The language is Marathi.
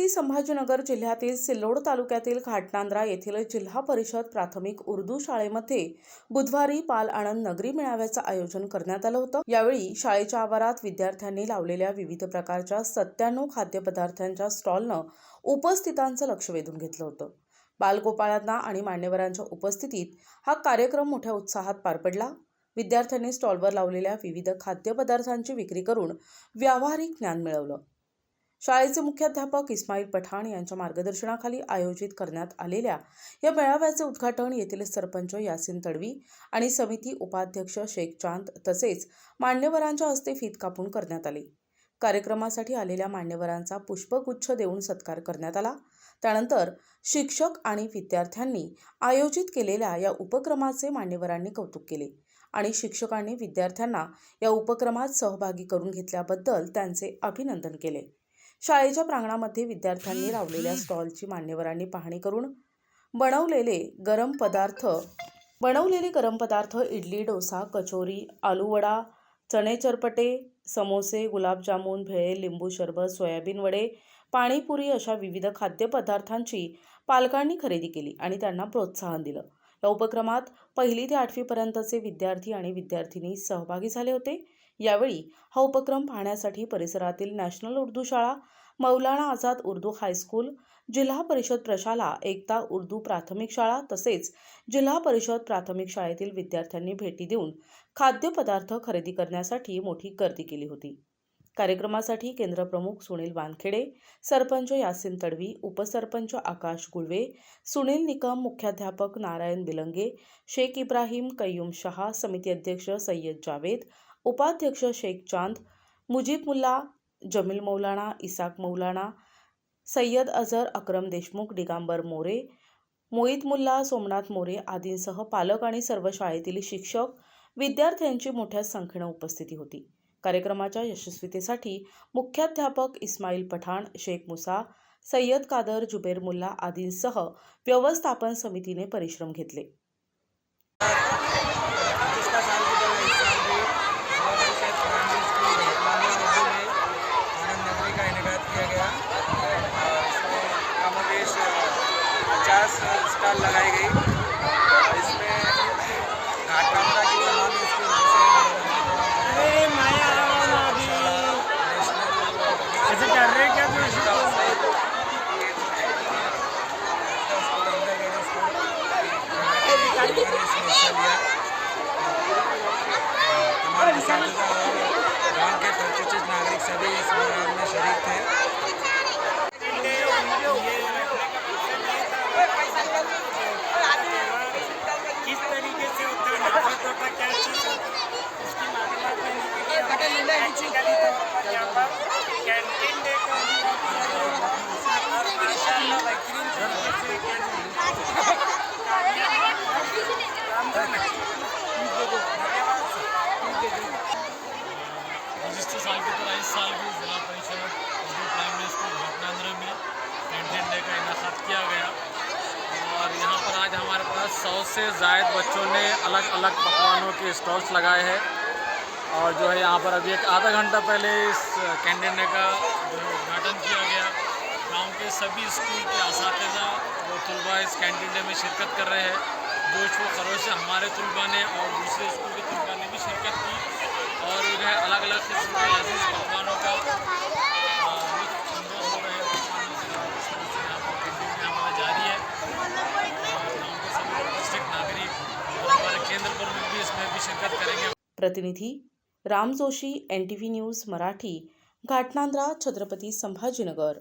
छत्रपती संभाजीनगर जिल्ह्यातील सिल्लोड तालुक्यातील घाटनांद्रा येथील जिल्हा परिषद प्राथमिक उर्दू शाळेमध्ये बुधवारी बाल आनंद नगरी मेळाव्याचं आयोजन करण्यात आलं होतं। यावेळी शाळेच्या आवारात विद्यार्थ्यांनी लावलेल्या विविध प्रकारच्या 97 खाद्यपदार्थांच्या स्टॉलनं उपस्थितांचं लक्ष वेधून घेतलं होतं। बालगोपाळांना आणि मान्यवरांच्या उपस्थितीत हा कार्यक्रम मोठ्या उत्साहात पार पडला। विद्यार्थ्यांनी स्टॉलवर लावलेल्या विविध खाद्यपदार्थांची विक्री करून व्यावहारिक ज्ञान मिळवलं। शाळेचे मुख्याध्यापक इस्माईल पठाण यांच्या मार्गदर्शनाखाली आयोजित करण्यात आलेल्या या मेळाव्याचे उद्घाटन येथील सरपंच यासीन तडवी आणि समिती उपाध्यक्ष शेख चांद तसेच मान्यवरांच्या हस्ते फीत कापून करण्यात आले। कार्यक्रमासाठी आलेल्या मान्यवरांचा पुष्पगुच्छ देऊन सत्कार करण्यात आला। त्यानंतर शिक्षक आणि विद्यार्थ्यांनी आयोजित केलेल्या या उपक्रमाचे मान्यवरांनी कौतुक केले आणि शिक्षकांनी विद्यार्थ्यांना या उपक्रमात सहभागी करून घेतल्याबद्दल त्यांचे अभिनंदन केले। शाळेच्या प्रांगणामध्ये विद्यार्थ्यांनी लावलेल्या स्टॉलची मान्यवरांनी पाहणी करून बनवलेले गरम पदार्थ इडली, डोसा, कचोरी, आलूवडा, चणे चरपटे, समोसे, गुलाबजामुन, भेळे, लिंबू सरबत, सोयाबीन वडे, पाणीपुरी अशा विविध खाद्यपदार्थांची पालकांनी खरेदी केली आणि त्यांना प्रोत्साहन दिलं। या उपक्रमात 1ली ते 8वी पर्यंतचे विद्यार्थी आणि विद्यार्थिनी सहभागी झाले होते। यावेळी हा उपक्रम पाहण्यासाठी परिसरातील नॅशनल उर्दू शाळा, मौलाना आझाद उर्दू हायस्कूल, जिल्हा परिषद प्रशाला, एकता उर्दू प्राथमिक शाळा तसेच जिल्हा परिषद प्राथमिक शाळेतील विद्यार्थ्यांनी भेटी देऊन खाद्यपदार्थ खरेदी करण्यासाठी मोठी गर्दी केली होती। कार्यक्रमासाठी केंद्रप्रमुख सुनील वानखेडे, सरपंच यासीन तडवी, उपसरपंच आकाश गुळवे, सुनील निकम, मुख्याध्यापक नारायण बिलंगे, शेख इब्राहिम, कय्यूम शहा, समिती अध्यक्ष सय्यद जावेद, उपाध्यक्ष शेख चांद, मुजीब मुल्ला, जमील मौलाना, इसाक मौलाना, सय्यद अजहर, अकरम देशमुख, दिगंबर मोरे, मोईत मुल्ला, सोमनाथ मोरे आदींसह पालक आणि सर्व शाळेतील शिक्षक, विद्यार्थ्यांची मोठ्या संख्येने उपस्थिती होती। कार्यक्रमाच्या यशस्वीतेसाठी मुख्याध्यापक इस्माईल पठाण, शेख मुसा, सय्यद कादर, जुबेर मुल्ला आदींसह व्यवस्थापन समितीने परिश्रम घेतले। स्टॉल लगाई गई। इसमें घाटनांद्रा की तमाम स्कूलों से ऐसे कर रहे क्या गाँव के परिचित नागरिक सभी इस प्रोग्राम में शरीक थे। किस तरीके से होता है, नाफत होता है, क्या चीज़ होती है, उसकी मालूमात देने के लिए एक्चुअली तो यहाँ पर कैंटीन डे को माशाअल्लाह बेहतरीन तरीके से रजिस्टर साल की तरह इस साल भी जिला परिषद उर्दू प्राइमरी स्कूल घाटनांद्रा में कैंटीन डे का इनाकाद किया गया और यहाँ पर आज हमारे पास 100 से ज़ायद बच्चों ने अलग अलग पकवानों के स्टॉल्स लगाए हैं और जो है यहाँ पर अभी एक आधा घंटा पहले इस कैंटीन डे का उद्घाटन किया गया। गांव के सभी स्कूल के असातिज़ा और तलबा इस कैंटीन डे में शिरकत कर रहे हैं। जोश व खरोश से हमारे तलबा ने और दूसरे स्कूल के तलबा ने भी शिरकत की और जो है अलग अलग किस्म के लजीज पकवानों का लुत्फ़ हो रहे हैं। यहाँ पर कैंटीन में हमारा जारी है और गाँव के सभी उपस्थित नागरिक और हमारे केंद्र प्रमुख भी इसमें भी शिरकत करेंगे। प्रतिनिधी राम जोशी, NTV न्यूज मराठी, घाटनांद्रा, छत्रपती संभाजीनगर।